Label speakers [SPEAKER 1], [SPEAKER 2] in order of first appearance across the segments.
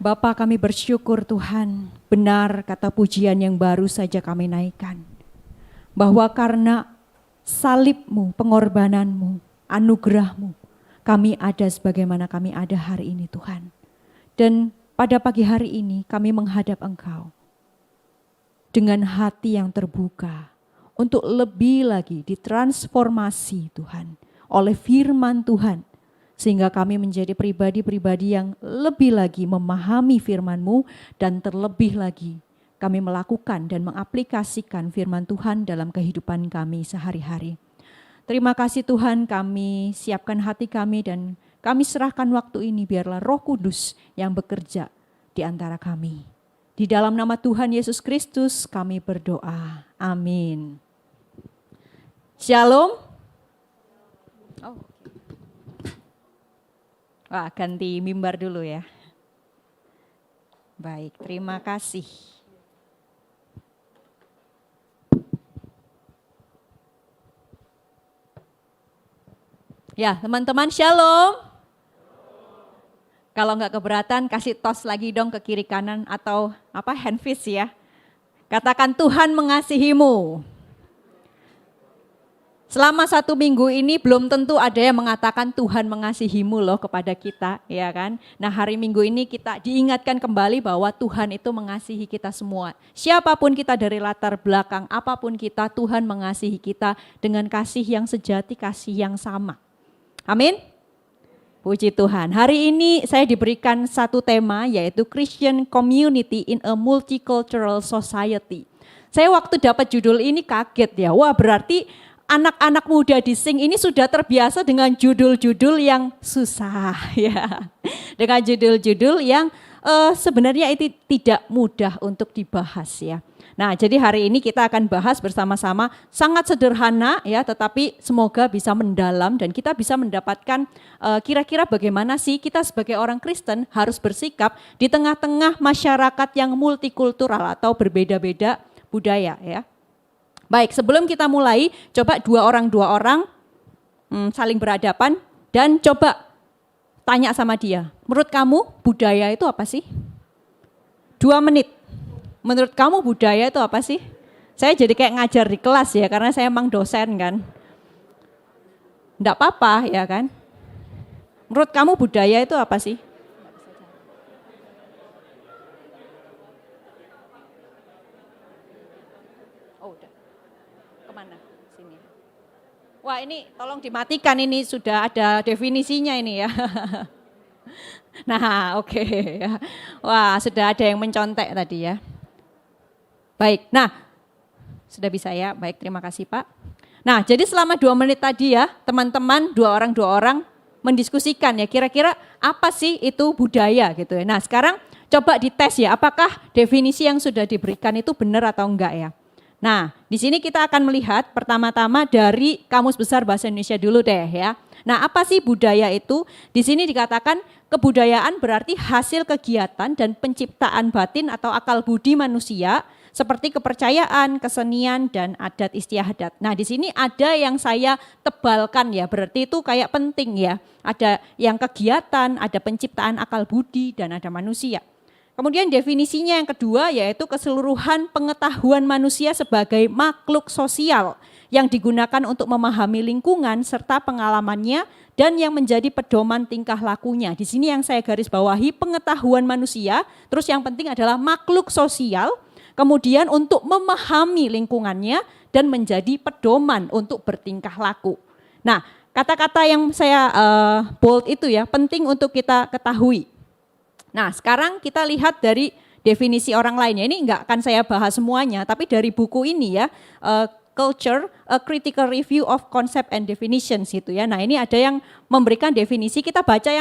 [SPEAKER 1] Bapa, kami bersyukur Tuhan, benar kata pujian yang baru saja kami naikkan. Bahwa karena salib-Mu, pengorbanan-Mu, anugerah-Mu, kami ada sebagaimana kami ada hari ini Tuhan. Dan pada pagi hari ini kami menghadap Engkau dengan hati yang terbuka untuk lebih lagi ditransformasi Tuhan oleh firman Tuhan. Sehingga kami menjadi pribadi-pribadi yang lebih lagi memahami firman-Mu dan terlebih lagi kami melakukan dan mengaplikasikan firman Tuhan dalam kehidupan kami sehari-hari. Terima kasih Tuhan, kami siapkan hati kami dan kami serahkan waktu ini biarlah Roh Kudus yang bekerja di antara kami. Di dalam nama Tuhan Yesus Kristus kami berdoa. Amin. Shalom. Wah, ganti mimbar dulu ya. Baik, terima kasih. Ya, teman-teman shalom. Kalau nggak keberatan, kasih tos lagi dong ke kiri kanan atau hand fist ya. Katakan Tuhan mengasihimu. Selama 1 minggu ini belum tentu ada yang mengatakan Tuhan mengasihimu loh kepada kita, ya kan? Nah, hari Minggu ini kita diingatkan kembali bahwa Tuhan itu mengasihi kita semua. Siapapun kita dari latar belakang, apapun kita, Tuhan mengasihi kita dengan kasih yang sejati, kasih yang sama. Amin. Puji Tuhan. Hari ini saya diberikan satu tema yaitu Christian Community in a Multicultural Society. Saya waktu dapat judul ini kaget ya. Wah, berarti anak-anak muda di Sing ini sudah terbiasa dengan judul-judul yang susah ya. Dengan judul-judul yang sebenarnya itu tidak mudah untuk dibahas ya. Nah, jadi hari ini kita akan bahas bersama-sama sangat sederhana ya, tetapi semoga bisa mendalam dan kita bisa mendapatkan kira-kira bagaimana sih kita sebagai orang Kristen harus bersikap di tengah-tengah masyarakat yang multikultural atau berbeda-beda budaya ya. Baik, sebelum kita mulai, coba dua orang saling berhadapan dan coba tanya sama dia. Menurut kamu budaya itu apa sih? 2 menit. Menurut kamu budaya itu apa sih? Saya jadi kayak ngajar di kelas ya, karena saya emang dosen kan. Enggak apa-apa ya kan. Menurut kamu budaya itu apa sih? Oh udah. Kemana? Sini. Wah ini tolong dimatikan, ini sudah ada definisinya ini ya. Nah oke. Wah sudah ada yang mencontek tadi ya. Baik, nah sudah bisa ya, baik terima kasih Pak. Nah jadi selama 2 menit tadi ya teman-teman dua orang mendiskusikan ya kira-kira apa sih itu budaya gitu ya. Nah sekarang coba dites ya apakah definisi yang sudah diberikan itu benar atau enggak ya. Nah di sini kita akan melihat pertama-tama dari Kamus Besar Bahasa Indonesia dulu deh ya. Nah apa sih budaya itu? Di sini dikatakan kebudayaan berarti hasil kegiatan dan penciptaan batin atau akal budi manusia seperti kepercayaan, kesenian, dan adat istiadat. Nah di sini ada yang saya tebalkan ya, berarti itu kayak penting ya. Ada yang kegiatan, ada penciptaan akal budi, dan ada manusia. Kemudian definisinya yang kedua yaitu keseluruhan pengetahuan manusia sebagai makhluk sosial yang digunakan untuk memahami lingkungan serta pengalamannya dan yang menjadi pedoman tingkah lakunya. Di sini yang saya garis bawahi pengetahuan manusia, terus yang penting adalah makhluk sosial, kemudian untuk memahami lingkungannya dan menjadi pedoman untuk bertingkah laku. Nah, kata-kata yang saya bold itu ya penting untuk kita ketahui. Nah, sekarang kita lihat dari definisi orang lainnya. Ini enggak akan saya bahas semuanya, tapi dari buku ini ya, Culture, a Critical Review of Concept and Definitions gitu ya. Nah, ini ada yang memberikan definisi, kita baca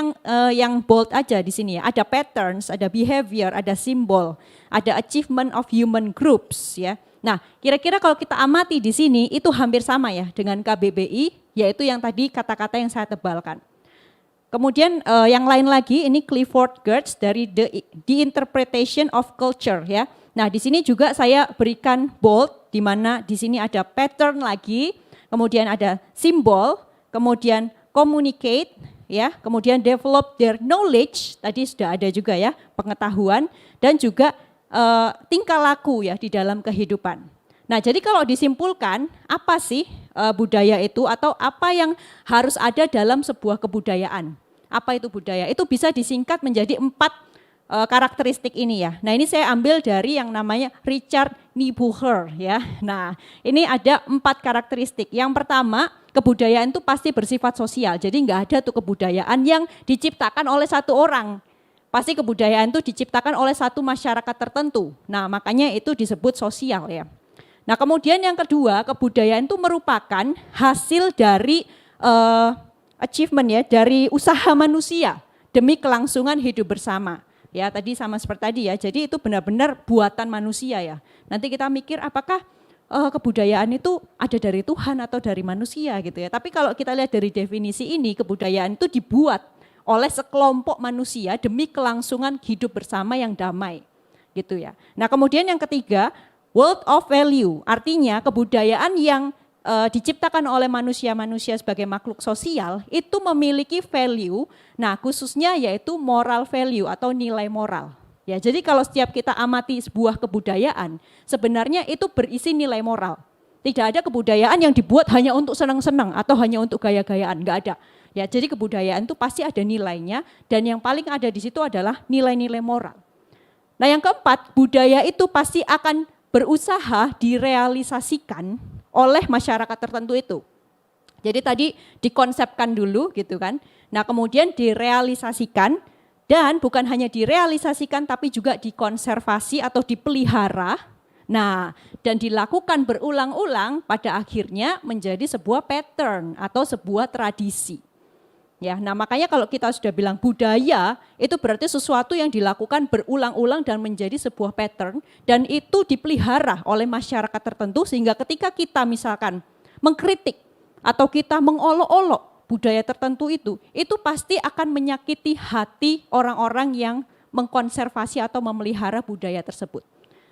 [SPEAKER 1] yang bold aja di sini ya. Ada patterns, ada behavior, ada simbol, ada achievement of human groups ya. Nah, kira-kira kalau kita amati di sini itu hampir sama ya dengan KBBI, yaitu yang tadi kata-kata yang saya tebalkan. Kemudian yang lain lagi ini Clifford Geertz dari The Interpretation of Culture ya. Nah, di sini juga saya berikan bold di mana di sini ada pattern lagi, kemudian ada simbol, kemudian communicate ya, kemudian develop their knowledge, tadi sudah ada juga ya, pengetahuan, dan juga tingkah laku ya di dalam kehidupan. Nah, jadi kalau disimpulkan, apa sih budaya itu atau apa yang harus ada dalam sebuah kebudayaan? Apa itu budaya? Itu bisa disingkat menjadi 4 karakteristik ini ya. Nah, ini saya ambil dari yang namanya Richard Niebuhr ya. Nah, ini ada 4 karakteristik. Yang pertama, kebudayaan itu pasti bersifat sosial. Jadi enggak ada tuh kebudayaan yang diciptakan oleh satu orang. Pasti kebudayaan itu diciptakan oleh satu masyarakat tertentu. Nah, makanya itu disebut sosial ya. Nah, kemudian yang kedua, kebudayaan itu merupakan hasil dari achievement ya, dari usaha manusia demi kelangsungan hidup bersama. Ya, tadi sama seperti tadi ya. Jadi itu benar-benar buatan manusia ya. Nanti kita mikir apakah kebudayaan itu ada dari Tuhan atau dari manusia gitu ya. Tapi kalau kita lihat dari definisi ini, kebudayaan itu dibuat oleh sekelompok manusia demi kelangsungan hidup bersama yang damai. Gitu ya. Nah, kemudian yang ketiga, world of value, artinya kebudayaan yang diciptakan oleh manusia-manusia sebagai makhluk sosial itu memiliki value, nah khususnya yaitu moral value atau nilai moral. Ya, jadi kalau setiap kita amati sebuah kebudayaan, sebenarnya itu berisi nilai moral. Tidak ada kebudayaan yang dibuat hanya untuk senang-senang atau hanya untuk gaya-gayaan, enggak ada. Ya, jadi kebudayaan itu pasti ada nilainya dan yang paling ada di situ adalah nilai-nilai moral. Nah, yang keempat, budaya itu pasti akan berusaha direalisasikan oleh masyarakat tertentu itu. Jadi tadi dikonsepkan dulu gitu kan. Nah, kemudian direalisasikan dan bukan hanya direalisasikan tapi juga dikonservasi atau dipelihara. Nah, dan dilakukan berulang-ulang pada akhirnya menjadi sebuah pattern atau sebuah tradisi. Ya, nah makanya kalau kita sudah bilang budaya, itu berarti sesuatu yang dilakukan berulang-ulang dan menjadi sebuah pattern dan itu dipelihara oleh masyarakat tertentu sehingga ketika kita misalkan mengkritik atau kita mengolok-olok budaya tertentu itu pasti akan menyakiti hati orang-orang yang mengkonservasi atau memelihara budaya tersebut.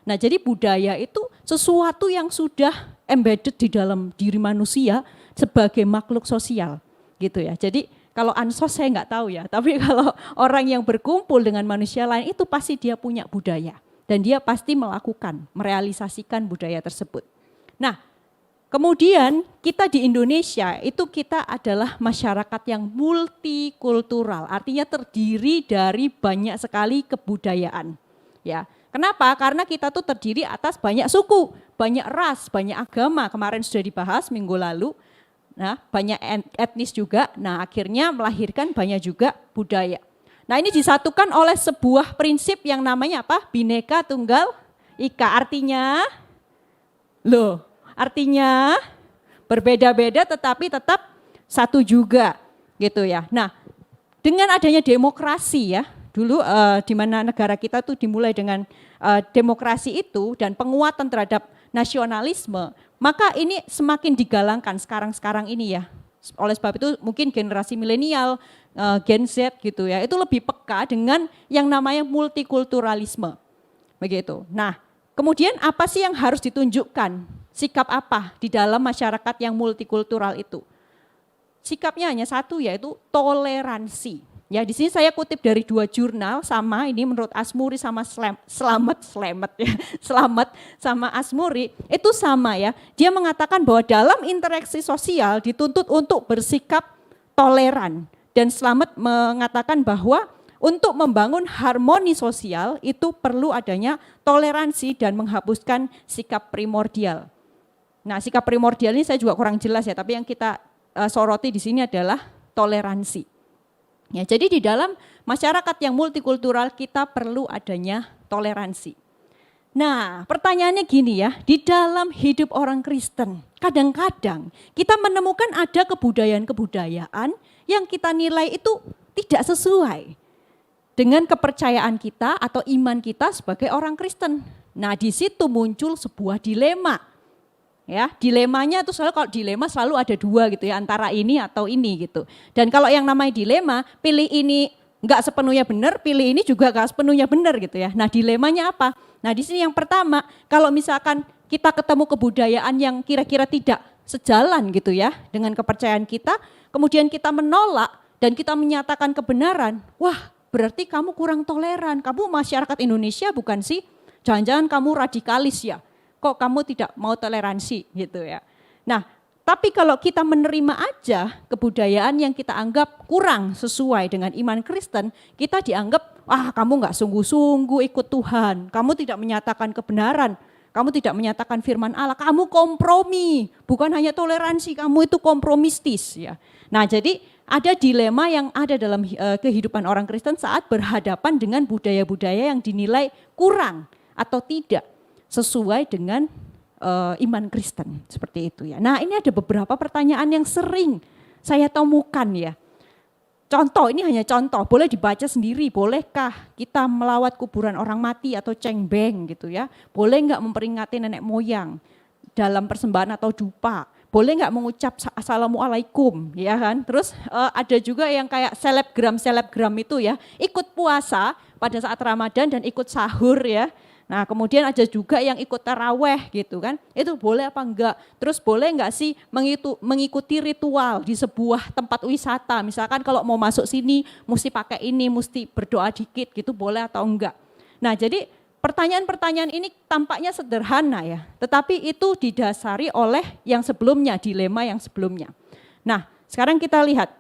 [SPEAKER 1] Nah, jadi budaya itu sesuatu yang sudah embedded di dalam diri manusia sebagai makhluk sosial gitu ya. Jadi kalau ansos saya nggak tahu ya, tapi kalau orang yang berkumpul dengan manusia lain itu pasti dia punya budaya. Dan dia pasti melakukan, merealisasikan budaya tersebut. Nah, kemudian kita di Indonesia itu kita adalah masyarakat yang multikultural, artinya terdiri dari banyak sekali kebudayaan. Ya, kenapa? Karena kita tuh terdiri atas banyak suku, banyak ras, banyak agama. Kemarin sudah dibahas minggu lalu. Nah, banyak etnis juga, nah akhirnya melahirkan banyak juga budaya. Nah, ini disatukan oleh sebuah prinsip yang namanya apa? Bhinneka Tunggal Ika, artinya berbeda-beda tetapi tetap satu juga gitu ya. Nah, dengan adanya demokrasi ya, dulu di mana negara kita tuh dimulai dengan demokrasi itu dan penguatan terhadap nasionalisme, maka ini semakin digalangkan sekarang ini ya. Oleh sebab itu mungkin generasi milenial, Gen Z gitu ya, itu lebih peka dengan yang namanya multikulturalisme. Begitu. Nah, kemudian apa sih yang harus ditunjukkan? Sikap apa di dalam masyarakat yang multikultural itu? Sikapnya hanya satu, yaitu toleransi. Ya, di sini saya kutip dari 2 jurnal sama, ini menurut Asmuri sama Selamat sama Asmuri itu sama ya. Dia mengatakan bahwa dalam interaksi sosial dituntut untuk bersikap toleran dan Selamat mengatakan bahwa untuk membangun harmoni sosial itu perlu adanya toleransi dan menghapuskan sikap primordial. Nah, sikap primordial ini saya juga kurang jelas ya, tapi yang kita soroti di sini adalah toleransi. Ya, jadi di dalam masyarakat yang multikultural kita perlu adanya toleransi. Nah, pertanyaannya gini ya, di dalam hidup orang Kristen, kadang-kadang kita menemukan ada kebudayaan-kebudayaan yang kita nilai itu tidak sesuai dengan kepercayaan kita atau iman kita sebagai orang Kristen. Nah, di situ muncul sebuah dilema. Ya, dilemanya itu kalau dilema selalu ada 2 gitu ya, antara ini atau ini gitu. Dan kalau yang namanya dilema, pilih ini enggak sepenuhnya benar, pilih ini juga enggak sepenuhnya benar gitu ya. Nah, dilemanya apa? Nah, di sini yang pertama, kalau misalkan kita ketemu kebudayaan yang kira-kira tidak sejalan gitu ya dengan kepercayaan kita, kemudian kita menolak dan kita menyatakan kebenaran, wah berarti kamu kurang toleran, kamu masyarakat Indonesia bukan sih? Jangan-jangan kamu radikalis ya, kok kamu tidak mau toleransi gitu ya. Nah, tapi kalau kita menerima aja kebudayaan yang kita anggap kurang sesuai dengan iman Kristen, kita dianggap, kamu nggak sungguh-sungguh ikut Tuhan, kamu tidak menyatakan kebenaran, kamu tidak menyatakan firman Allah, kamu kompromi, bukan hanya toleransi, kamu itu kompromistis ya. Nah jadi ada dilema yang ada dalam kehidupan orang Kristen saat berhadapan dengan budaya-budaya yang dinilai kurang atau tidak sesuai dengan iman Kristen, seperti itu ya. Nah ini ada beberapa pertanyaan yang sering saya temukan ya. Contoh, ini hanya contoh, boleh dibaca sendiri, bolehkah kita melawat kuburan orang mati atau cengbeng gitu ya. Boleh enggak memperingati nenek moyang dalam persembahan atau dupa. Boleh enggak mengucap assalamualaikum ya kan. Terus ada juga yang kayak selebgram itu ya, ikut puasa pada saat Ramadan dan ikut sahur ya. Nah kemudian ada juga yang ikut taraweh gitu kan, itu boleh apa enggak? Terus boleh enggak sih mengikuti ritual di sebuah tempat wisata, misalkan kalau mau masuk sini mesti pakai ini, mesti berdoa dikit gitu, boleh atau enggak? Nah jadi pertanyaan-pertanyaan ini tampaknya sederhana ya, tetapi itu didasari oleh yang sebelumnya, dilema yang sebelumnya. Nah sekarang kita lihat,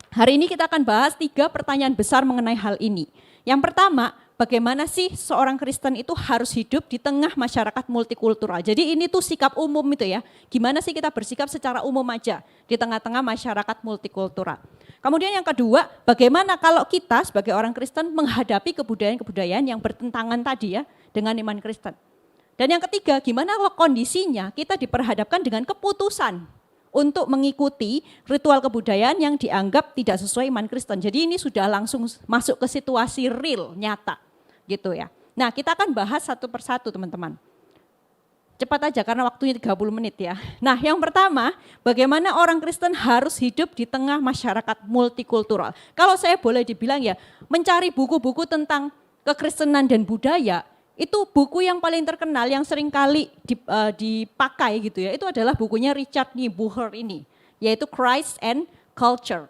[SPEAKER 1] hari ini kita akan bahas 3 pertanyaan besar mengenai hal ini. Yang pertama, bagaimana sih seorang Kristen itu harus hidup di tengah masyarakat multikultural. Jadi ini tuh sikap umum itu ya. Gimana sih kita bersikap secara umum aja di tengah-tengah masyarakat multikultural. Kemudian yang kedua, bagaimana kalau kita sebagai orang Kristen menghadapi kebudayaan-kebudayaan yang bertentangan tadi ya dengan iman Kristen. Dan yang ketiga, gimana kalau kondisinya kita diperhadapkan dengan keputusan untuk mengikuti ritual kebudayaan yang dianggap tidak sesuai iman Kristen. Jadi ini sudah langsung masuk ke situasi real, nyata gitu ya. Nah kita akan bahas satu persatu teman-teman. Cepat aja karena waktunya 30 menit ya. Nah yang pertama, bagaimana orang Kristen harus hidup di tengah masyarakat multikultural. Kalau saya boleh dibilang ya, mencari buku-buku tentang kekristenan dan budaya, itu buku yang paling terkenal yang sering kali dipakai gitu ya, itu adalah bukunya Richard Niebuhr ini, yaitu Christ and Culture.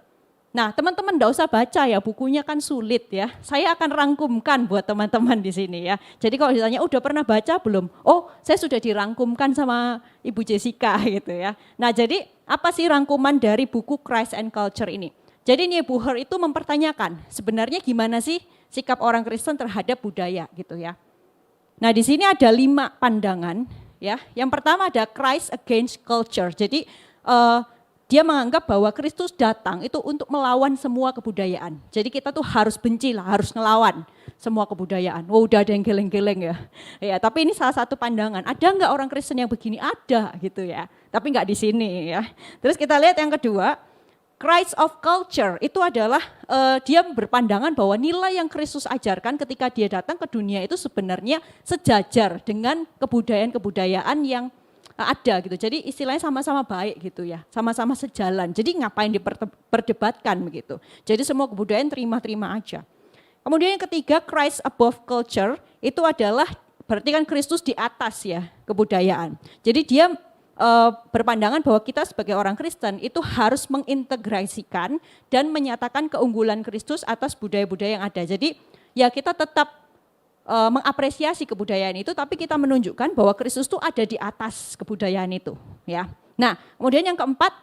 [SPEAKER 1] Nah teman-teman enggak usah baca ya, bukunya kan sulit ya, saya akan rangkumkan buat teman-teman di sini ya. Jadi kalau ditanya udah pernah baca belum? Oh saya sudah dirangkumkan sama Ibu Jessica gitu ya. Nah jadi apa sih rangkuman dari buku Christ and Culture ini? Jadi Niebuhr itu mempertanyakan sebenarnya gimana sih sikap orang Kristen terhadap budaya gitu ya. Nah di sini ada 5 pandangan ya. Yang pertama ada Christ against culture. Jadi dia menganggap bahwa Kristus datang itu untuk melawan semua kebudayaan. Jadi kita tuh harus benci lah, harus ngelawan semua kebudayaan. Oh udah ada yang geleng-geleng ya. Ya tapi ini salah satu pandangan. Ada enggak orang Kristen yang begini? Ada gitu ya. Tapi enggak di sini ya. Terus kita lihat yang kedua. Christ of culture itu adalah dia berpandangan bahwa nilai yang Kristus ajarkan ketika dia datang ke dunia itu sebenarnya sejajar dengan kebudayaan-kebudayaan yang ada gitu. Jadi istilahnya sama-sama baik gitu ya, sama-sama sejalan. Jadi ngapain diperdebatkan begitu. Jadi semua kebudayaan terima-terima aja. Kemudian yang ketiga, Christ above culture itu adalah berarti kan Kristus di atas ya kebudayaan. Jadi dia berpandangan bahwa kita sebagai orang Kristen itu harus mengintegrasikan dan menyatakan keunggulan Kristus atas budaya-budaya yang ada. Jadi ya kita tetap mengapresiasi kebudayaan itu, tapi kita menunjukkan bahwa Kristus itu ada di atas kebudayaan itu. Ya. Nah kemudian yang keempat,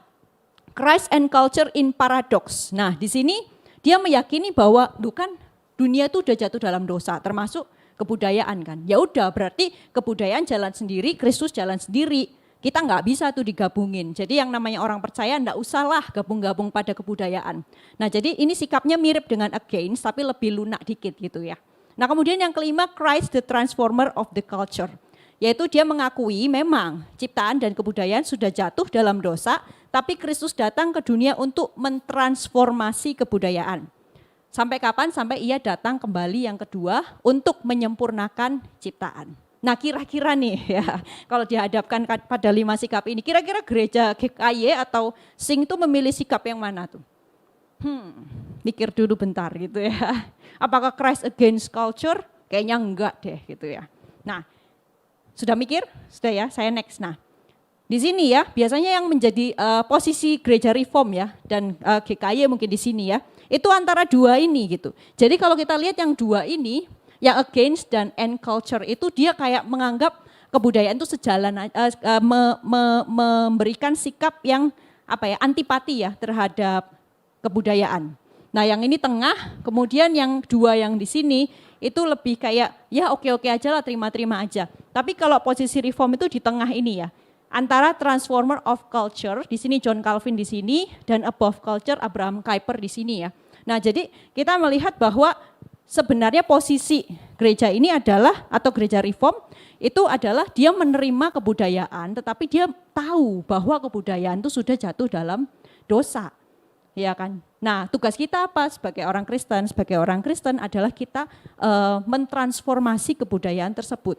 [SPEAKER 1] Christ and culture in paradox. Nah di sini dia meyakini bahwa bukan dunia itu udah jatuh dalam dosa, termasuk kebudayaan kan. Ya udah berarti kebudayaan jalan sendiri, Kristus jalan sendiri. Kita nggak bisa tuh digabungin. Jadi yang namanya orang percaya nggak usahlah gabung-gabung pada kebudayaan. Nah jadi ini sikapnya mirip dengan against tapi lebih lunak dikit gitu ya. Nah kemudian yang kelima, Christ the transformer of the culture. Yaitu dia mengakui memang ciptaan dan kebudayaan sudah jatuh dalam dosa, tapi Kristus datang ke dunia untuk mentransformasi kebudayaan. Sampai kapan? Sampai ia datang kembali yang kedua untuk menyempurnakan ciptaan. Nah kira-kira nih ya, kalau dihadapkan pada 5 sikap ini, kira-kira gereja GKY atau SING itu memilih sikap yang mana tuh? Mikir dulu bentar gitu ya. Apakah Christ against culture? Kayaknya enggak deh gitu ya. Nah, sudah mikir? Sudah ya, saya next. Nah, Di sini ya, biasanya yang menjadi posisi gereja reform ya, dan GKY mungkin di sini ya, itu antara dua ini gitu. Jadi kalau kita lihat yang dua ini, yang against dan end culture itu dia kayak menganggap kebudayaan itu sejalan, memberikan sikap yang antipati ya terhadap kebudayaan. Nah yang ini tengah, kemudian yang dua yang di sini itu lebih kayak ya oke-oke aja lah, terima-terima aja. Tapi kalau posisi reform itu di tengah ini ya, antara transformer of culture, di sini John Calvin di sini, dan above culture Abraham Kuyper di sini ya. Nah jadi kita melihat bahwa sebenarnya posisi gereja ini adalah, atau gereja reform, itu adalah dia menerima kebudayaan, tetapi dia tahu bahwa kebudayaan itu sudah jatuh dalam dosa. Ya kan? Nah tugas kita apa sebagai orang Kristen? Sebagai orang Kristen adalah kita mentransformasi kebudayaan tersebut.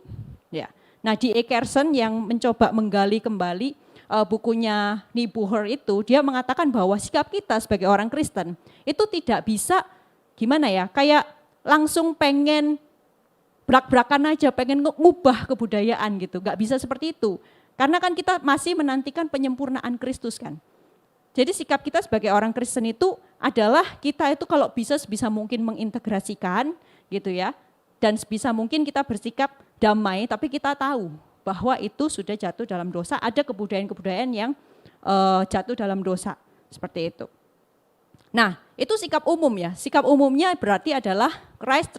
[SPEAKER 1] Ya. Nah di Ekerson yang mencoba menggali kembali bukunya Niebuhr itu, dia mengatakan bahwa sikap kita sebagai orang Kristen itu tidak bisa gimana ya, kayak langsung pengen brak-brakan aja, pengen ngubah kebudayaan gitu, nggak bisa seperti itu. Karena kan kita masih menantikan penyempurnaan Kristus kan. Jadi sikap kita sebagai orang Kristen itu adalah kita itu kalau bisa sebisa mungkin mengintegrasikan gitu ya. Dan sebisa mungkin kita bersikap damai, tapi kita tahu bahwa itu sudah jatuh dalam dosa, ada kebudayaan-kebudayaan yang jatuh dalam dosa, seperti itu. Nah itu sikap umum ya, sikap umumnya berarti adalah Christ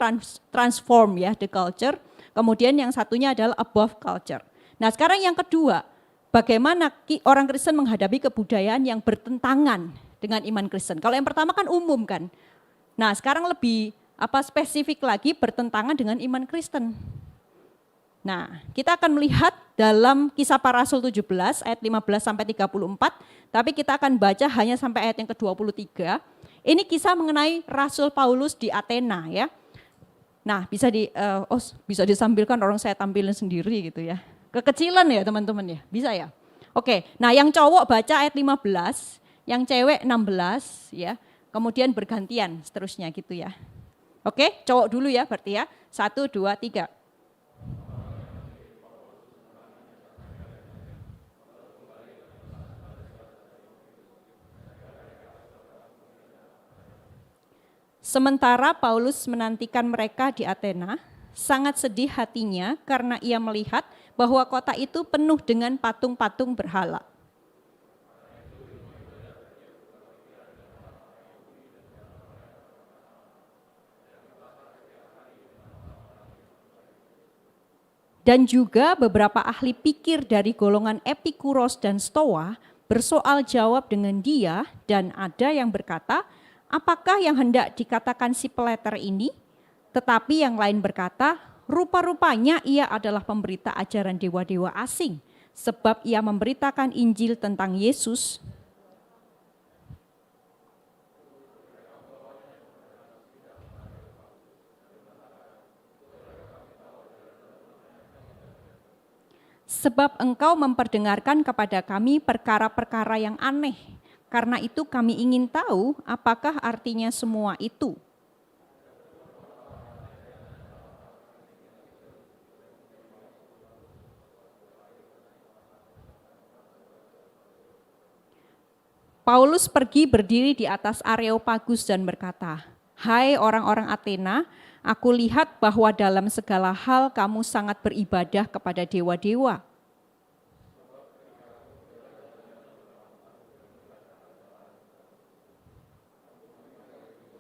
[SPEAKER 1] transform ya, the culture, kemudian yang satunya adalah above culture. Nah sekarang yang kedua, bagaimana orang Kristen menghadapi kebudayaan yang bertentangan dengan iman Kristen. Kalau yang pertama kan umum kan. Nah sekarang lebih spesifik lagi bertentangan dengan iman Kristen. Nah kita akan melihat dalam Kisah Para Rasul 17 ayat 15 sampai 34, tapi kita akan baca hanya sampai ayat yang ke-23. Ini kisah mengenai Rasul Paulus di Athena ya. Nah bisa disambilkan, orang saya tampilin sendiri gitu ya. Kekecilan ya teman-teman ya, bisa ya? Oke, nah yang cowok baca ayat 15, yang cewek 16 ya, kemudian bergantian seterusnya gitu ya. Oke, cowok dulu ya berarti ya, 1, 2, 3. Sementara Paulus menantikan mereka di Athena, sangat sedih hatinya karena ia melihat bahwa kota itu penuh dengan patung-patung berhala. Dan juga beberapa ahli pikir dari golongan Epikuros dan Stoa bersoal jawab dengan dia, dan ada yang berkata, apakah yang hendak dikatakan si peleter ini? Tetapi yang lain berkata, rupa-rupanya ia adalah pemberita ajaran dewa-dewa asing, sebab ia memberitakan Injil tentang Yesus. Sebab engkau memperdengarkan kepada kami perkara-perkara yang aneh. Karena itu kami ingin tahu apakah artinya semua itu. Paulus pergi berdiri di atas Areopagus dan berkata, hai orang-orang Athena, aku lihat bahwa dalam segala hal kamu sangat beribadah kepada dewa-dewa.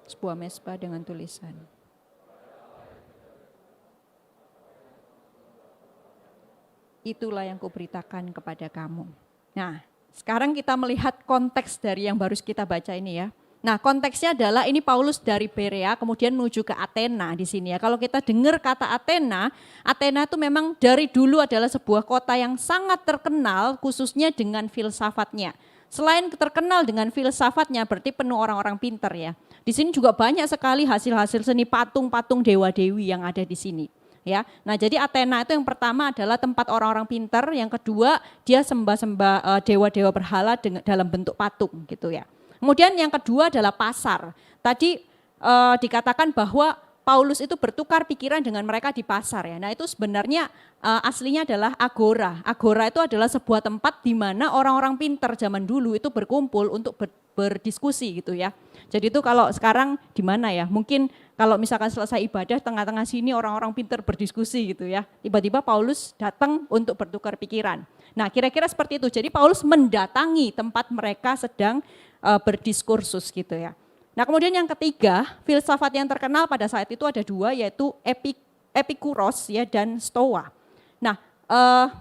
[SPEAKER 1] Sebuah mesbah dengan tulisan. Itulah yang kuberitakan kepada kamu. Nah, sekarang kita melihat konteks dari yang baru kita baca ini ya. Nah, konteksnya adalah ini Paulus dari Berea kemudian menuju ke Athena di sini ya. Kalau kita dengar kata Athena, Athena itu memang dari dulu adalah sebuah kota yang sangat terkenal khususnya dengan filsafatnya. Selain terkenal dengan filsafatnya berarti penuh orang-orang pintar ya. Di sini juga banyak sekali hasil-hasil seni patung-patung dewa-dewi yang ada di sini. Ya, nah jadi Athena itu yang pertama adalah tempat orang-orang pintar, yang kedua dia sembah-sembah dewa-dewa berhala dalam bentuk patung gitu ya. Kemudian yang kedua adalah pasar. Tadi dikatakan bahwa Paulus itu bertukar pikiran dengan mereka di pasar ya. Nah itu sebenarnya aslinya adalah agora. Agora itu adalah sebuah tempat di mana orang-orang pintar zaman dulu itu berkumpul untuk berdiskusi gitu ya. Jadi itu kalau sekarang di mana ya? Mungkin kalau misalkan selesai ibadah tengah-tengah sini orang-orang pintar berdiskusi gitu ya. Tiba-tiba Paulus datang untuk bertukar pikiran. Nah kira-kira seperti itu. Jadi Paulus mendatangi tempat mereka sedang berdiskursus gitu ya. Nah kemudian yang ketiga, filsafat yang terkenal pada saat itu ada dua, yaitu Epikuros ya dan Stoa. Nah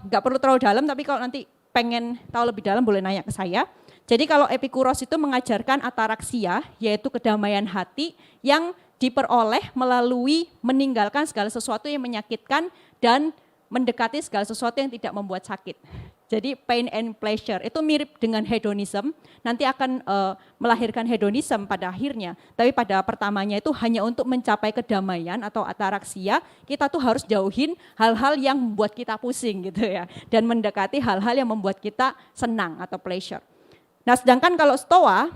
[SPEAKER 1] nggak perlu terlalu dalam, tapi kalau nanti pengen tahu lebih dalam boleh nanya ke saya. Jadi kalau Epikuros itu mengajarkan ataraksia, yaitu kedamaian hati yang diperoleh melalui meninggalkan segala sesuatu yang menyakitkan dan mendekati segala sesuatu yang tidak membuat sakit. Jadi pain and pleasure itu mirip dengan hedonism, nanti akan melahirkan hedonism pada akhirnya. Tapi pada pertamanya itu hanya untuk mencapai kedamaian atau ataraksia, kita tuh harus jauhin hal-hal yang membuat kita pusing gitu ya. Dan mendekati hal-hal yang membuat kita senang atau pleasure. Nah sedangkan kalau Stoa,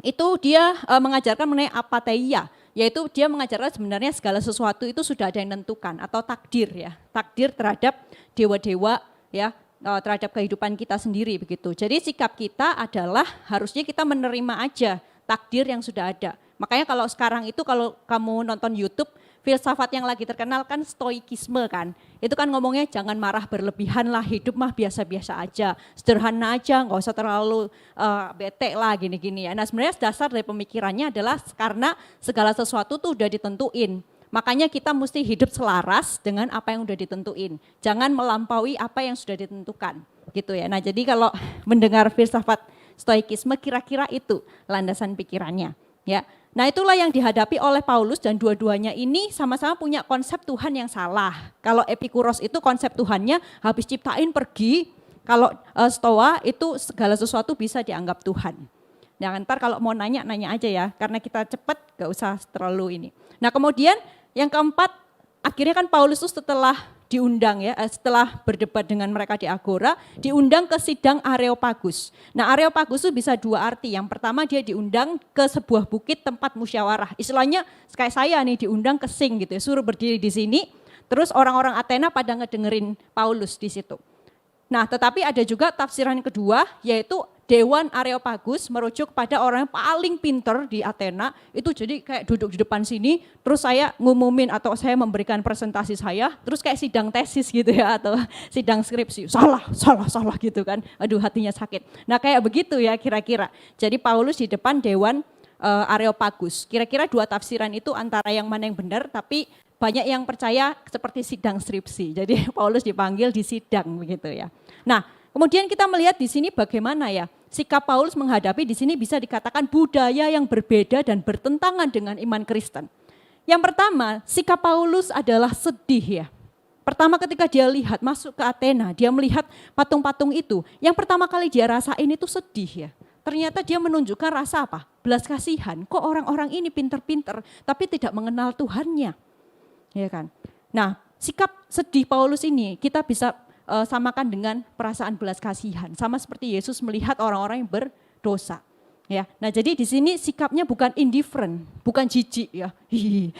[SPEAKER 1] itu dia mengajarkan mengenai apatheia, yaitu dia mengajarkan sebenarnya segala sesuatu itu sudah ada yang menentukan atau takdir ya. Takdir terhadap dewa-dewa ya. Terhadap kehidupan kita sendiri begitu. Jadi sikap kita adalah harusnya kita menerima aja takdir yang sudah ada. Makanya kalau sekarang itu kalau kamu nonton YouTube, filsafat yang lagi terkenal kan stoikisme kan. Itu kan ngomongnya jangan marah berlebihan lah, hidup mah biasa-biasa aja. Sederhana aja, nggak usah terlalu bete lah gini-gini ya. Nah sebenarnya dasar dari pemikirannya adalah karena segala sesuatu tuh udah ditentuin. Makanya kita mesti hidup selaras dengan apa yang sudah ditentuin. Jangan melampaui apa yang sudah ditentukan. Gitu ya. Nah jadi kalau mendengar filsafat stoikisme kira-kira itu landasan pikirannya. Ya. Nah itulah yang dihadapi oleh Paulus dan dua-duanya ini sama-sama punya konsep Tuhan yang salah. Kalau Epikuros itu konsep Tuhannya habis ciptain pergi. Kalau Stoa itu segala sesuatu bisa dianggap Tuhan. Nah ntar kalau mau nanya aja ya. Karena kita cepat gak usah terlalu ini. Nah kemudian yang keempat, akhirnya kan Paulus itu setelah diundang ya, setelah berdebat dengan mereka di Agora, diundang ke sidang Areopagus. Nah Areopagus itu bisa dua arti, yang pertama dia diundang ke sebuah bukit tempat musyawarah. Istilahnya kayak saya nih diundang ke sing gitu ya, suruh berdiri di sini, terus orang-orang Athena pada ngedengerin Paulus di situ. Nah tetapi ada juga tafsiran kedua, yaitu Dewan Areopagus merujuk pada orang yang paling pinter di Athena, itu jadi kayak duduk di depan sini, terus saya ngumumin atau saya memberikan presentasi saya, terus kayak sidang tesis gitu ya, atau sidang skripsi, salah gitu kan, aduh hatinya sakit. Nah kayak begitu ya kira-kira, jadi Paulus di depan Dewan Areopagus, kira-kira dua tafsiran itu antara yang mana yang benar, tapi banyak yang percaya seperti sidang skripsi, jadi Paulus dipanggil di sidang begitu ya. Nah kemudian kita melihat di sini bagaimana ya, sikap Paulus menghadapi di sini bisa dikatakan budaya yang berbeda dan bertentangan dengan iman Kristen. Yang pertama, sikap Paulus adalah sedih ya. Pertama ketika dia lihat masuk ke Athena, dia melihat patung-patung itu, yang pertama kali dia rasain itu sedih ya. Ternyata dia menunjukkan rasa apa? Belas kasihan, kok orang-orang ini pinter-pinter tapi tidak mengenal Tuhannya. Ya kan? Nah, sikap sedih Paulus ini kita bisa samakan dengan perasaan belas kasihan, sama seperti Yesus melihat orang-orang yang berdosa. Ya, nah jadi di sini sikapnya bukan indifferent, bukan jijik ya,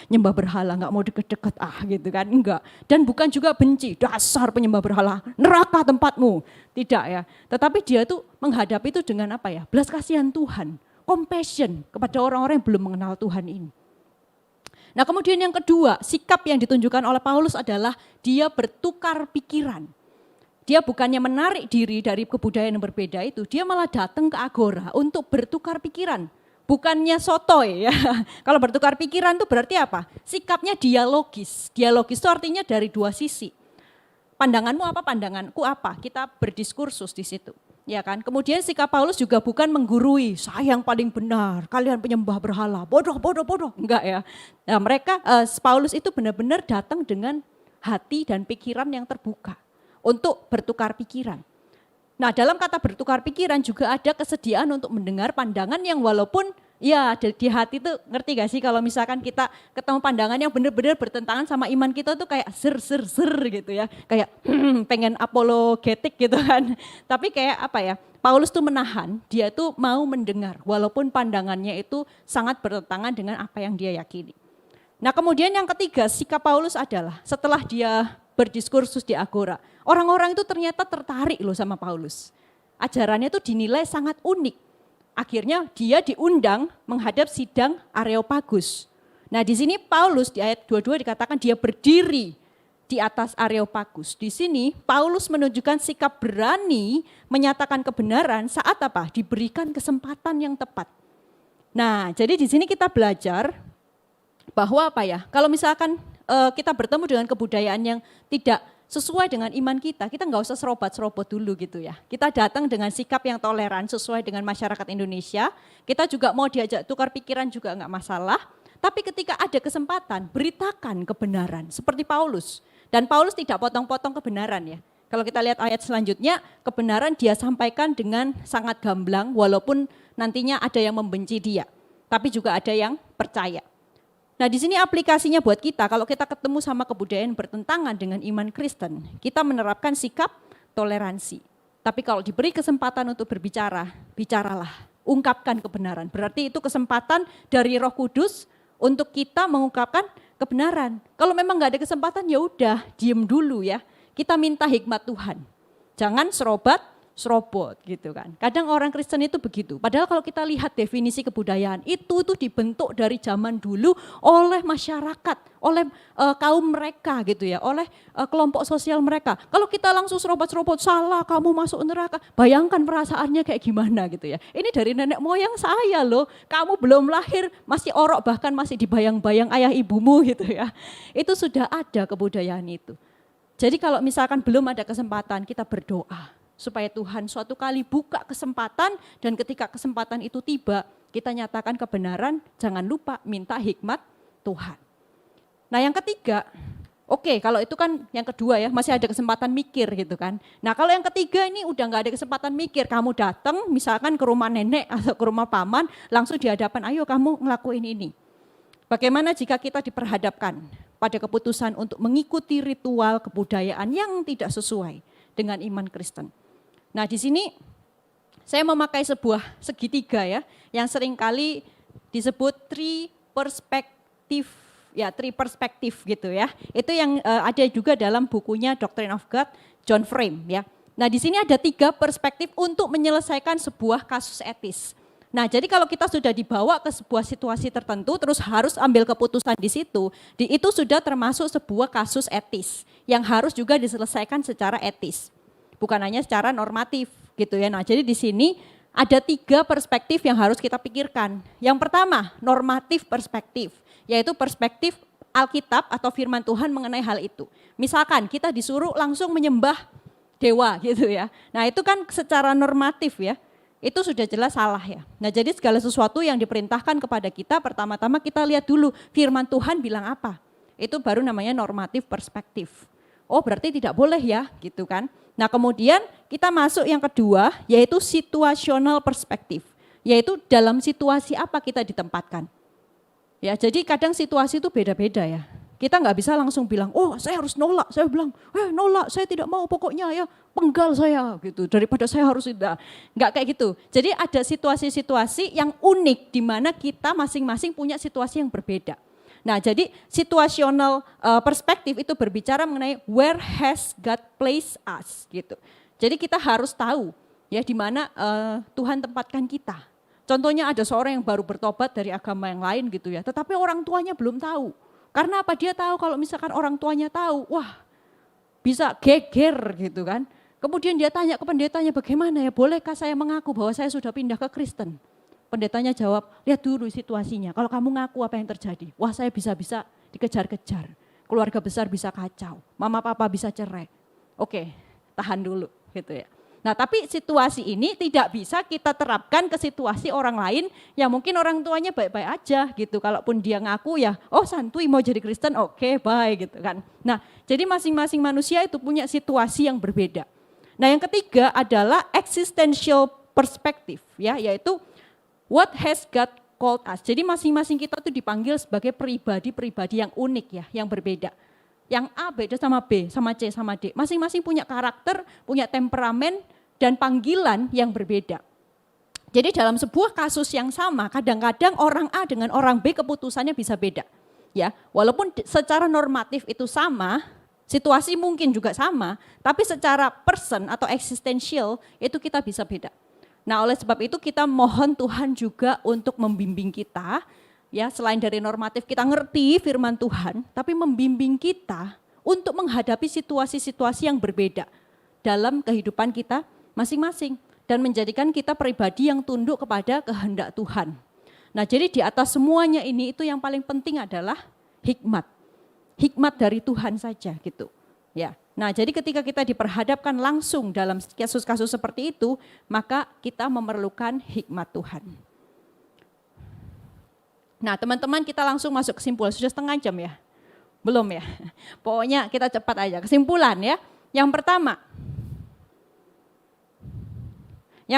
[SPEAKER 1] nyembah berhala nggak mau deket-deket gitu kan, enggak. Dan bukan juga benci, dasar penyembah berhala, neraka tempatmu, tidak ya. Tetapi dia tuh menghadapi itu dengan apa ya, belas kasihan Tuhan, compassion kepada orang-orang yang belum mengenal Tuhan ini. Nah kemudian yang kedua, sikap yang ditunjukkan oleh Paulus adalah dia bertukar pikiran. Dia bukannya menarik diri dari kebudayaan yang berbeda itu, dia malah datang ke Agora untuk bertukar pikiran. Bukannya sotoy ya. Kalau bertukar pikiran itu berarti apa? Sikapnya dialogis. Dialogis itu artinya dari dua sisi. Pandanganmu apa, pandanganku apa? Kita berdiskursus di situ. Ya kan? Kemudian sikap Paulus juga bukan menggurui, saya yang paling benar, kalian penyembah berhala, bodoh. Enggak ya. Nah, Paulus itu benar-benar datang dengan hati dan pikiran yang terbuka untuk bertukar pikiran. Nah dalam kata bertukar pikiran juga ada kesediaan untuk mendengar pandangan yang walaupun ya di hati itu ngerti gak sih kalau misalkan kita ketemu pandangan yang benar-benar bertentangan sama iman kita tuh kayak ser gitu ya. Kayak pengen apologetik gitu kan. Tapi kayak apa ya, Paulus tuh menahan, dia tuh mau mendengar walaupun pandangannya itu sangat bertentangan dengan apa yang dia yakini. Nah kemudian yang ketiga, sikap Paulus adalah setelah dia berdiskursus di Agora, orang-orang itu ternyata tertarik loh sama Paulus. Ajarannya itu dinilai sangat unik. Akhirnya dia diundang menghadap sidang Areopagus. Nah di sini Paulus di ayat 22 dikatakan dia berdiri di atas Areopagus. Di sini Paulus menunjukkan sikap berani menyatakan kebenaran saat apa? Diberikan kesempatan yang tepat. Nah jadi di sini kita belajar bahwa apa ya? Kalau misalkan kita bertemu dengan kebudayaan yang tidak sesuai dengan iman kita nggak usah serobot-serobot dulu gitu ya. Kita datang dengan sikap yang toleran sesuai dengan masyarakat Indonesia. Kita juga mau diajak tukar pikiran juga nggak masalah. Tapi ketika ada kesempatan, beritakan kebenaran seperti Paulus. Dan Paulus tidak potong-potong kebenaran ya. Kalau kita lihat ayat selanjutnya, kebenaran dia sampaikan dengan sangat gamblang walaupun nantinya ada yang membenci dia. Tapi juga ada yang percaya. Nah di sini aplikasinya buat kita, kalau kita ketemu sama kebudayaan bertentangan dengan iman Kristen, kita menerapkan sikap toleransi. Tapi kalau diberi kesempatan untuk berbicara, bicaralah, ungkapkan kebenaran. Berarti itu kesempatan dari Roh Kudus untuk kita mengungkapkan kebenaran. Kalau memang nggak ada kesempatan ya udah, diem dulu ya. Kita minta hikmat Tuhan. Jangan serobot gitu kan. Kadang orang Kristen itu begitu. Padahal kalau kita lihat definisi kebudayaan itu dibentuk dari zaman dulu oleh masyarakat, oleh kaum mereka gitu ya, oleh kelompok sosial mereka. Kalau kita langsung serobot-serobot, salah kamu masuk neraka. Bayangkan perasaannya kayak gimana gitu ya. Ini dari nenek moyang saya loh. Kamu belum lahir masih orok bahkan masih dibayang-bayang ayah ibumu gitu ya. Itu sudah ada kebudayaan itu. Jadi kalau misalkan belum ada kesempatan kita berdoa supaya Tuhan suatu kali buka kesempatan dan ketika kesempatan itu tiba kita nyatakan kebenaran, jangan lupa minta hikmat Tuhan. Nah yang ketiga, oke, kalau itu kan yang kedua ya, masih ada kesempatan mikir gitu kan. Nah kalau yang ketiga ini udah gak ada kesempatan mikir, kamu datang misalkan ke rumah nenek atau ke rumah paman, langsung di hadapan, ayo kamu ngelakuin ini. Bagaimana jika kita diperhadapkan pada keputusan untuk mengikuti ritual kebudayaan yang tidak sesuai dengan iman Kristen. Nah di sini saya memakai sebuah segitiga ya, yang seringkali disebut three perspective gitu ya. Itu yang ada juga dalam bukunya Doctrine of God, John Frame ya. Nah di sini ada 3 perspektif untuk menyelesaikan sebuah kasus etis. Nah jadi kalau kita sudah dibawa ke sebuah situasi tertentu terus harus ambil keputusan di situ, itu sudah termasuk sebuah kasus etis yang harus juga diselesaikan secara etis. Bukan hanya secara normatif gitu ya. Nah jadi di sini ada 3 perspektif yang harus kita pikirkan. Yang pertama normatif perspektif, yaitu perspektif Alkitab atau firman Tuhan mengenai hal itu. Misalkan kita disuruh langsung menyembah dewa gitu ya. Nah itu kan secara normatif ya, itu sudah jelas salah ya. Nah jadi segala sesuatu yang diperintahkan kepada kita pertama-tama kita lihat dulu firman Tuhan bilang apa. Itu baru namanya normatif perspektif. Oh berarti tidak boleh ya gitu kan. Nah kemudian kita masuk yang kedua yaitu situational perspektif. Yaitu dalam situasi apa kita ditempatkan. Ya jadi kadang situasi itu beda-beda ya. Kita nggak bisa langsung bilang, oh saya harus nolak. Saya bilang, nolak saya tidak mau pokoknya ya penggal saya gitu. Daripada saya harus tidak. Nggak kayak gitu. Jadi ada situasi-situasi yang unik di mana kita masing-masing punya situasi yang berbeda. Nah jadi situational perspektif itu berbicara mengenai where has God placed us gitu. Jadi kita harus tahu ya di mana Tuhan tempatkan kita. Contohnya ada seorang yang baru bertobat dari agama yang lain gitu ya. Tetapi orang tuanya belum tahu. Karena apa? Dia tahu kalau misalkan orang tuanya tahu, wah bisa geger gitu kan. Kemudian dia tanya ke pendetanya, bagaimana ya bolehkah saya mengaku bahwa saya sudah pindah ke Kristen? Pendetanya jawab, lihat dulu situasinya. Kalau kamu ngaku apa yang terjadi? Wah saya bisa-bisa dikejar-kejar. Keluarga besar bisa kacau. Mama papa bisa cerai. Oke, tahan dulu gitu ya. Nah tapi situasi ini tidak bisa kita terapkan ke situasi orang lain yang mungkin orang tuanya baik-baik aja gitu. Kalaupun dia ngaku ya, oh santuy mau jadi Kristen, oke, bye gitu kan. Nah jadi masing-masing manusia itu punya situasi yang berbeda. Nah yang ketiga adalah existential perspective ya, yaitu what has God called us. Jadi masing-masing kita tuh dipanggil sebagai pribadi-pribadi yang unik ya, yang berbeda. Yang A beda sama B, sama C, sama D. Masing-masing punya karakter, punya temperamen, dan panggilan yang berbeda. Jadi dalam sebuah kasus yang sama, kadang-kadang orang A dengan orang B keputusannya bisa beda. Ya, walaupun secara normatif itu sama, situasi mungkin juga sama, tapi secara person atau eksistensial itu kita bisa beda. Nah, oleh sebab itu kita mohon Tuhan juga untuk membimbing kita, ya selain dari normatif kita ngerti firman Tuhan, tapi membimbing kita untuk menghadapi situasi-situasi yang berbeda dalam kehidupan kita masing-masing dan menjadikan kita pribadi yang tunduk kepada kehendak Tuhan. Nah, jadi di atas semuanya ini itu yang paling penting adalah hikmat. Hikmat dari Tuhan saja gitu. Ya. Nah, jadi ketika kita diperhadapkan langsung dalam kasus-kasus seperti itu, maka kita memerlukan hikmat Tuhan. Nah, teman-teman kita langsung masuk kesimpulan. Sudah setengah jam ya? Belum ya? Pokoknya kita cepat aja. Kesimpulan ya. Yang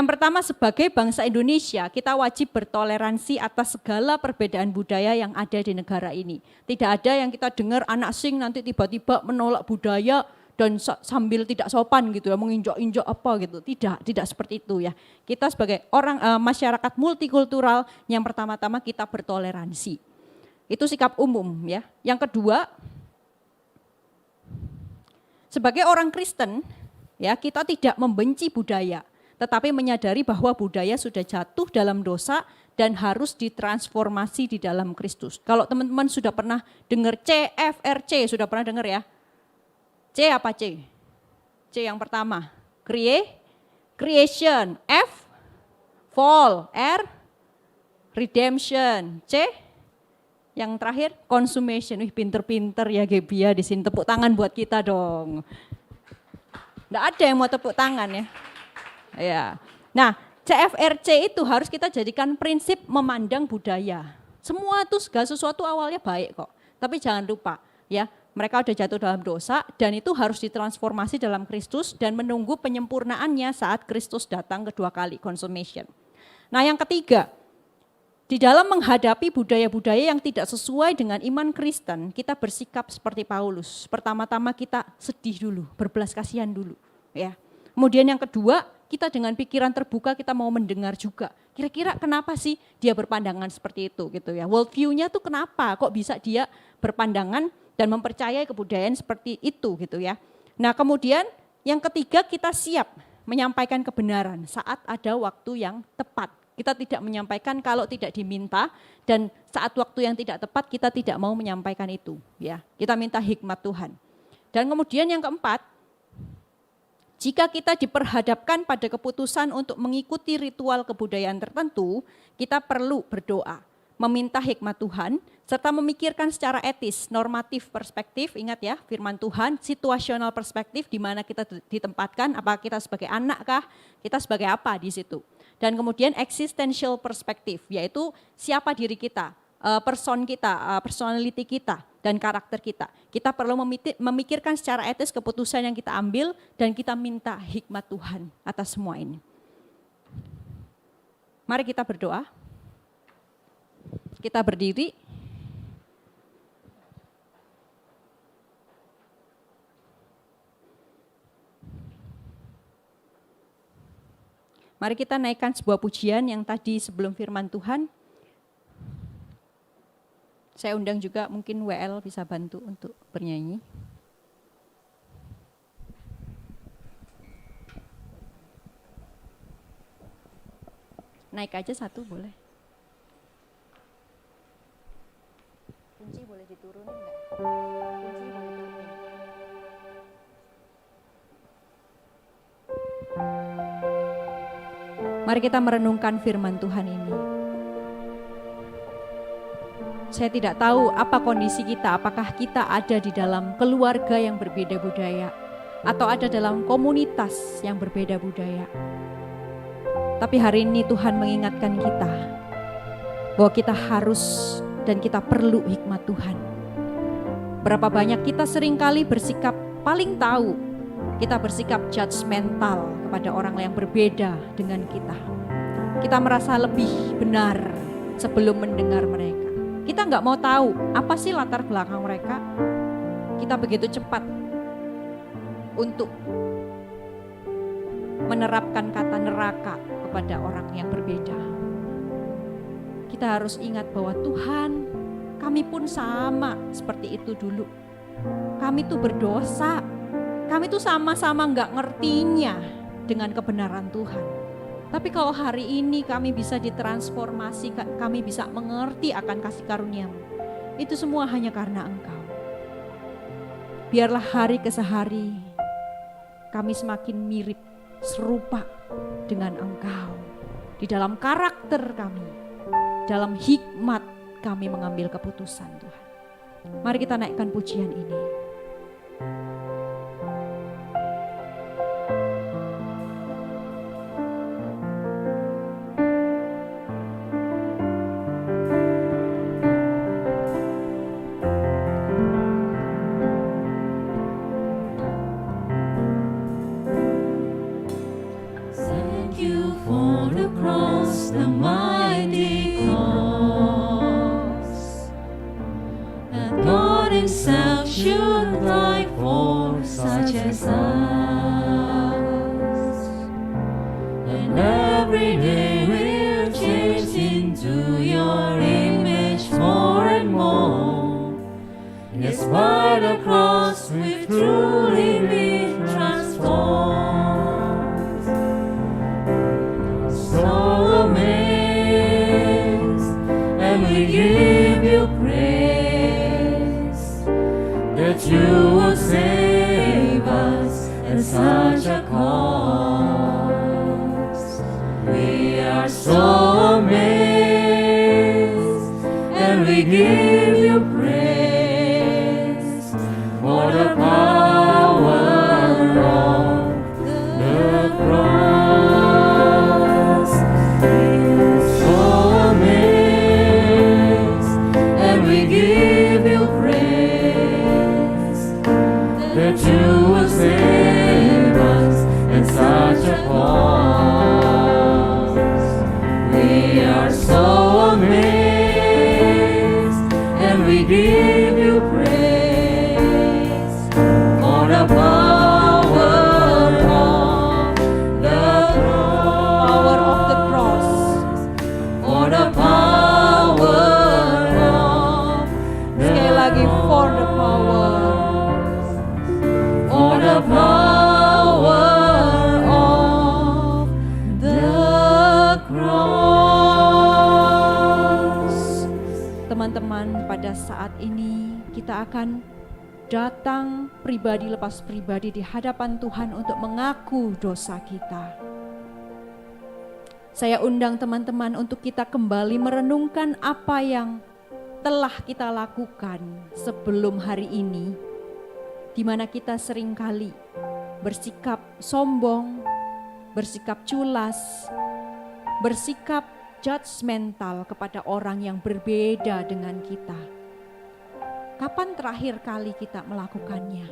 [SPEAKER 1] pertama sebagai bangsa Indonesia kita wajib bertoleransi atas segala perbedaan budaya yang ada di negara ini. Tidak ada yang kita dengar anak sing nanti tiba-tiba menolak budaya dan sambil tidak sopan gitu ya, menginjak-injak apa gitu. Tidak seperti itu ya. Kita sebagai orang masyarakat multikultural yang pertama-tama kita bertoleransi. Itu sikap umum ya. Yang kedua, sebagai orang Kristen ya kita tidak membenci budaya, tetapi menyadari bahwa budaya sudah jatuh dalam dosa dan harus ditransformasi di dalam Kristus. Kalau teman-teman sudah pernah dengar CFRC, sudah pernah dengar ya? C apa C? C yang pertama, creation, F, fall, R, redemption, C, yang terakhir consummation. Wih, pinter-pinter ya Gebia di sini, tepuk tangan buat kita dong. Nggak ada yang mau tepuk tangan ya. Ya. Nah, CFRC itu harus kita jadikan prinsip memandang budaya. Semua itu segala sesuatu awalnya baik kok. Tapi jangan lupa ya, mereka udah jatuh dalam dosa dan itu harus ditransformasi dalam Kristus dan menunggu penyempurnaannya saat Kristus datang kedua kali, consummation. Nah, yang ketiga, di dalam menghadapi budaya-budaya yang tidak sesuai dengan iman Kristen, kita bersikap seperti Paulus. Pertama-tama kita sedih dulu, berbelas kasihan dulu, ya. Kemudian yang kedua, kita dengan pikiran terbuka kita mau mendengar juga. Kira-kira kenapa sih dia berpandangan seperti itu gitu ya. World view-nya tuh kenapa kok bisa dia berpandangan dan mempercayai kebudayaan seperti itu gitu ya. Nah, kemudian yang ketiga kita siap menyampaikan kebenaran saat ada waktu yang tepat. Kita tidak menyampaikan kalau tidak diminta dan saat waktu yang tidak tepat kita tidak mau menyampaikan itu ya. Kita minta hikmat Tuhan. Dan kemudian yang keempat, jika kita diperhadapkan pada keputusan untuk mengikuti ritual kebudayaan tertentu, kita perlu berdoa, meminta hikmat Tuhan, serta memikirkan secara etis, normatif perspektif, ingat ya firman Tuhan, situasional perspektif di mana kita ditempatkan, apakah kita sebagai anak kah, kita sebagai apa di situ. Dan kemudian existential perspektif, yaitu siapa diri kita, person kita, personality kita, dan karakter kita. Kita perlu memikirkan secara etis keputusan yang kita ambil dan kita minta hikmat Tuhan atas semua ini. Mari kita berdoa. Kita berdiri. Mari kita naikkan sebuah pujian yang tadi sebelum firman Tuhan. Saya undang juga mungkin WL bisa bantu untuk bernyanyi. Naik aja satu boleh. Kunci boleh diturunin enggak? Kunci boleh diturunin. Mari kita merenungkan firman Tuhan ini. Saya tidak tahu apa kondisi kita, apakah kita ada di dalam keluarga yang berbeda budaya atau ada dalam komunitas yang berbeda budaya. Tapi hari ini Tuhan mengingatkan kita bahwa kita harus dan kita perlu hikmat Tuhan. Berapa banyak kita seringkali bersikap paling tahu, kita bersikap judgmental kepada orang yang berbeda dengan kita. Kita merasa lebih benar sebelum mendengar mereka. Kita nggak mau tahu apa sih latar belakang mereka. Kita begitu cepat untuk menerapkan kata neraka kepada orang yang berbeda. Kita harus ingat bahwa Tuhan, kami kami pun sama seperti itu dulu. Kami tuh berdosa, kami tuh sama-sama gak ngertinya dengan kebenaran Tuhan. Tapi kalau hari ini kami bisa ditransformasi, kami bisa mengerti akan kasih karunia-Mu, itu semua hanya karena Engkau. Biarlah hari ke hari kami semakin mirip, serupa dengan Engkau. Di dalam karakter kami, dalam hikmat kami mengambil keputusan Tuhan. Mari kita naikkan pujian ini. Teman-teman, pada saat ini kita akan datang pribadi lepas pribadi di hadapan Tuhan untuk mengaku dosa kita. Saya undang teman-teman untuk kita kembali merenungkan apa yang telah kita lakukan sebelum hari ini, di mana kita seringkali bersikap sombong, bersikap culas, bersikap judgmental kepada orang yang berbeda dengan kita. Kapan terakhir kali kita melakukannya?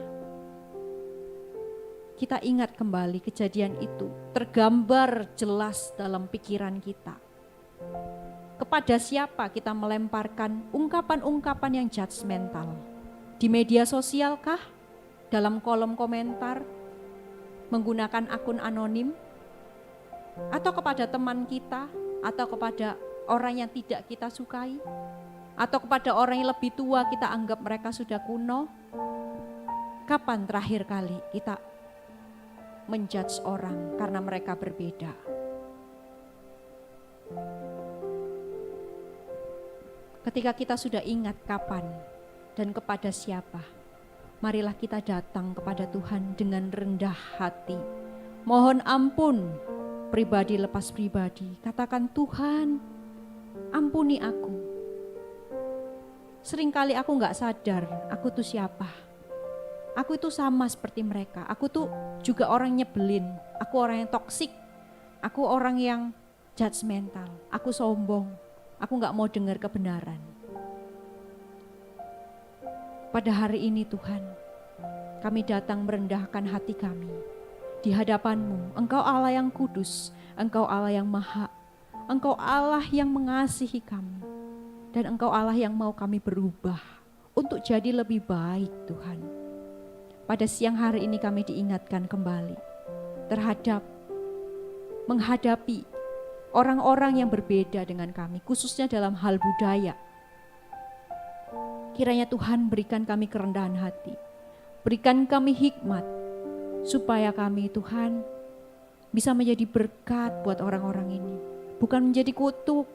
[SPEAKER 1] Kita ingat kembali kejadian itu, tergambar jelas dalam pikiran kita. Kepada siapa kita melemparkan ungkapan-ungkapan yang judgmental? Di media sosial kah? Dalam kolom komentar? Menggunakan akun anonim? Atau kepada teman kita? Atau kepada orang yang tidak kita sukai? Atau kepada orang yang lebih tua kita anggap mereka sudah kuno? Kapan terakhir kali kita menjudge orang karena mereka berbeda? Ketika kita sudah ingat kapan dan kepada siapa, marilah kita datang kepada Tuhan dengan rendah hati. Mohon ampun pribadi lepas pribadi. Katakan, Tuhan, ampuni aku. Seringkali aku gak sadar aku tuh siapa. Aku itu sama seperti mereka. Aku tuh juga orang nyebelin. Aku orang yang toksik. Aku orang yang judgmental. Aku sombong. Aku gak mau dengar kebenaran. Pada hari ini Tuhan, kami datang merendahkan hati kami di hadapan-Mu. Engkau Allah yang kudus, Engkau Allah yang maha, Engkau Allah yang mengasihi kami, dan Engkau Allah yang mau kami berubah untuk jadi lebih baik Tuhan. Pada siang hari ini kami diingatkan kembali terhadap menghadapi orang-orang yang berbeda dengan kami, khususnya dalam hal budaya. Kiranya Tuhan berikan kami kerendahan hati, berikan kami hikmat, supaya kami Tuhan bisa menjadi berkat buat orang-orang ini. Bukan menjadi kutuk,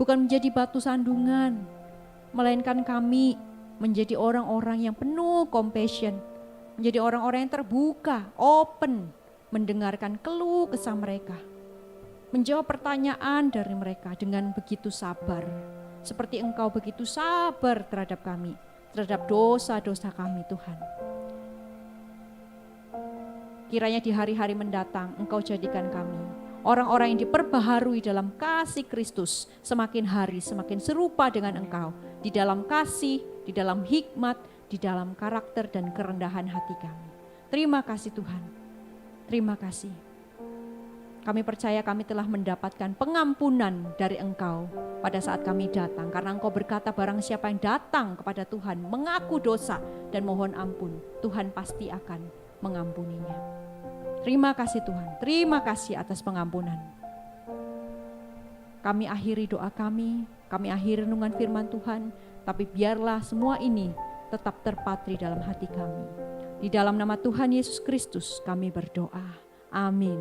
[SPEAKER 1] bukan menjadi batu sandungan, melainkan kami menjadi orang-orang yang penuh compassion, menjadi orang-orang yang terbuka, open, mendengarkan keluh kesah mereka, menjawab pertanyaan dari mereka dengan begitu sabar. Seperti Engkau begitu sabar terhadap kami, terhadap dosa-dosa kami Tuhan. Kiranya di hari-hari mendatang Engkau jadikan kami orang-orang yang diperbaharui dalam kasih Kristus, semakin hari semakin serupa dengan Engkau, di dalam kasih, di dalam hikmat, di dalam karakter dan kerendahan hati kami. Terima kasih Tuhan, terima kasih. Kami percaya kami telah mendapatkan pengampunan dari Engkau pada saat kami datang. Karena Engkau berkata barang siapa yang datang kepada Tuhan mengaku dosa dan mohon ampun, Tuhan pasti akan mengampuninya. Terima kasih Tuhan, terima kasih atas pengampunan. Kami akhiri doa kami akhiri renungan firman Tuhan, tapi biarlah semua ini tetap terpatri dalam hati kami. Di dalam nama Tuhan Yesus Kristus kami berdoa. Amin.